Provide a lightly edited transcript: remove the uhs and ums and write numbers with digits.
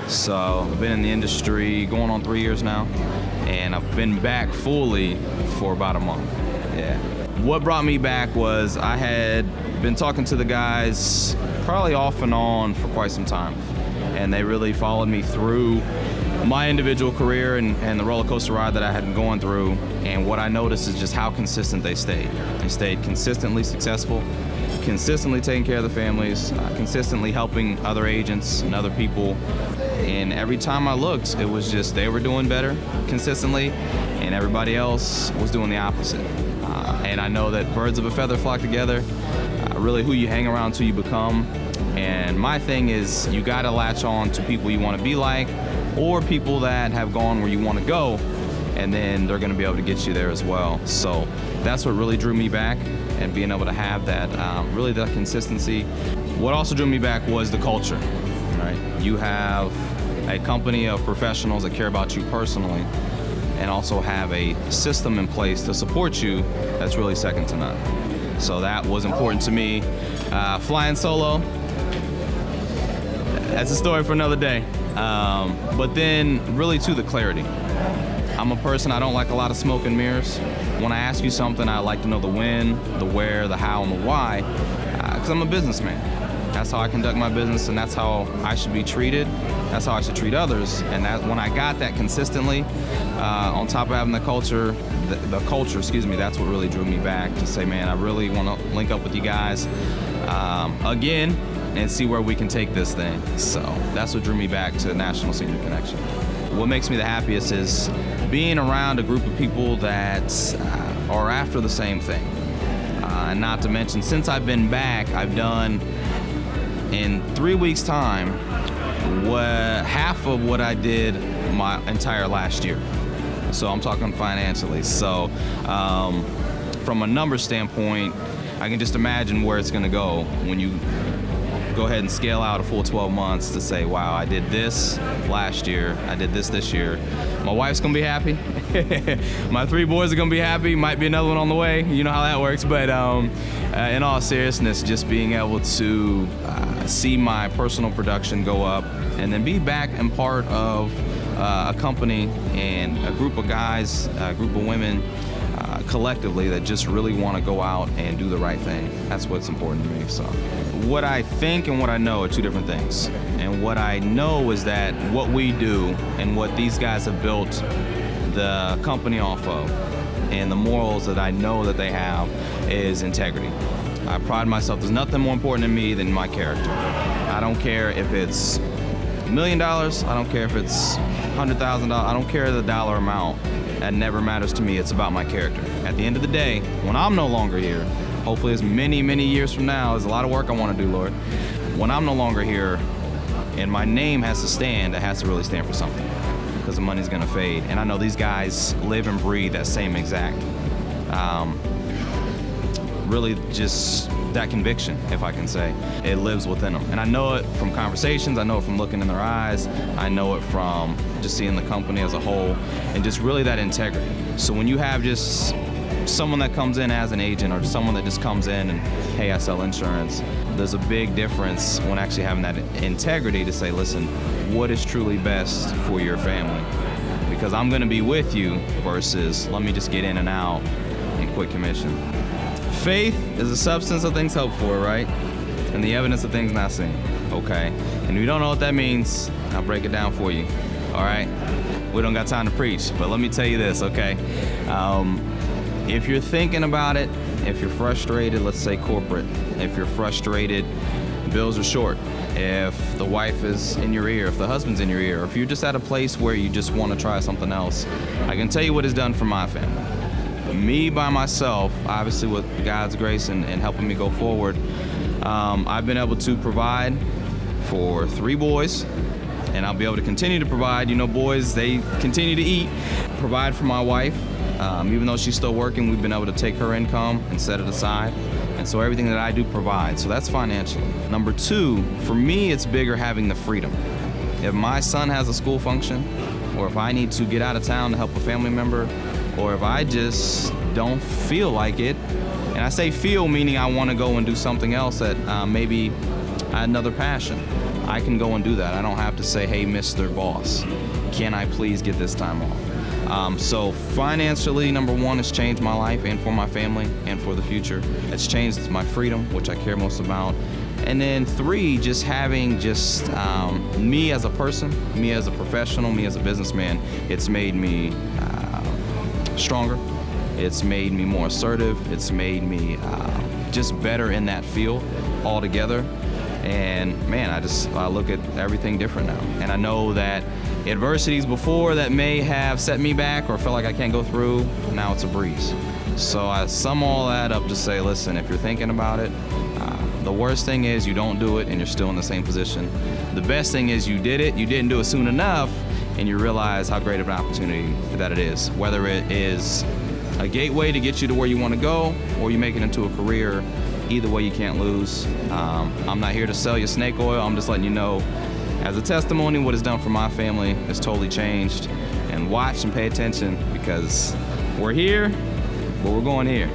So I've been in the industry going on 3 years now, and I've been back fully for about a month. Yeah. What brought me back was I had been talking to the guys probably off and on for quite some time, and they really followed me through my individual career and the roller coaster ride that I had been going through. And what I noticed is just how consistent they stayed. They stayed consistently successful, consistently taking care of the families, consistently helping other agents and other people. And every time I looked, it was just they were doing better consistently, and everybody else was doing the opposite. And I know that birds of a feather flock together. Really, who you hang around to you become. And my thing is, you gotta latch on to people you want to be like, or people that have gone where you want to go, and then they're going to be able to get you there as well. So that's what really drew me back, and being able to have that, really that consistency. What also drew me back was the culture, right? You have a company of professionals that care about you personally, and also have a system in place to support you that's really second to none. So that was important to me. Flying solo, that's a story for another day. But then really to the clarity. I'm a person, I don't like a lot of smoke and mirrors. When I ask you something, I like to know the when, the where, the how, and the why, because I'm a businessman. That's how I conduct my business, and that's how I should be treated. That's how I should treat others. And that when I got that consistently, on top of having the culture, that's what really drew me back to say, man, I really want to link up with you guys again and see where we can take this thing. So that's what drew me back to National Senior Connection. What makes me the happiest is being around a group of people that are after the same thing. And not to mention, since I've been back, I've done in 3 weeks' time half of what I did my entire last year. So I'm talking financially. So from a number standpoint, I can just imagine where it's gonna go when you go ahead and scale out a full 12 months to say, wow, I did this last year, I did this year. My wife's gonna be happy. My 3 boys are gonna be happy. Might be another one on the way. You know how that works. But in all seriousness, just being able to see my personal production go up, and then be back and part of a company and a group of guys, a group of women, collectively that just really want to go out and do the right thing. That's what's important to me. So what I think and what I know are 2 different things. And what I know is that what we do and what these guys have built the company off of, and the morals that I know that they have, is integrity. I pride myself. There's nothing more important to me than my character. I don't care if it's $1 million, I don't care if it's $100,000, I don't care the dollar amount. That never matters to me. It's about my character. At the end of the day, when I'm no longer here, hopefully as many years from now, there's a lot of work I want to do, Lord. When I'm no longer here and my name has to stand, it has to really stand for something, because the money's gonna fade. And I know these guys live and breathe that same exact, really just that conviction, if I can say. It lives within them. And I know it from conversations, I know it from looking in their eyes, I know it from just seeing the company as a whole, and just really that integrity. So when you have just someone that comes in as an agent, or someone that just comes in and, hey, I sell insurance, there's a big difference when actually having that integrity to say, listen, what is truly best for your family? Because I'm gonna be with you versus let me just get in and out and quit commission. Faith is the substance of things hoped for, right? And the evidence of things not seen. Okay. And if you don't know what that means, I'll break it down for you. All right? We don't got time to preach, but let me tell you this, okay? If you're thinking about it, if you're frustrated, let's say corporate, if you're frustrated, bills are short, if the wife is in your ear, if the husband's in your ear, or if you're just at a place where you just want to try something else, I can tell you what it's done for my family. Me by myself, obviously with God's grace and helping me go forward, I've been able to provide for 3 boys, and I'll be able to continue to provide. You know, boys, they continue to eat. Provide for my wife. Even though she's still working, we've been able to take her income and set it aside. And so everything that I do provide. So that's financially. Number 2, for me, it's bigger having the freedom. If my son has a school function, or if I need to get out of town to help a family member, or if I just don't feel like it, and I say feel meaning I want to go and do something else that maybe I had another passion. I can go and do that. I don't have to say, hey, Mr. Boss, can I please get this time off? So financially, number one, it's changed my life and for my family and for the future. It's changed my freedom, which I care most about. And then three, just having me as a person, me as a professional, me as a businessman, it's made me stronger. It's made me more assertive. It's made me just better in that field altogether. And man, I look at everything different now. And I know that adversities before that may have set me back or felt like I can't go through, now it's a breeze. So I sum all that up to say, listen, if you're thinking about it, the worst thing is you don't do it and you're still in the same position. The best thing is you did it, you didn't do it soon enough, and you realize how great of an opportunity that it is. Whether it is a gateway to get you to where you want to go, or you make it into a career, either way you can't lose. I'm not here to sell you snake oil. I'm just letting you know, as a testimony, what it's done for my family has totally changed. And watch and pay attention, because we're here, but we're going here.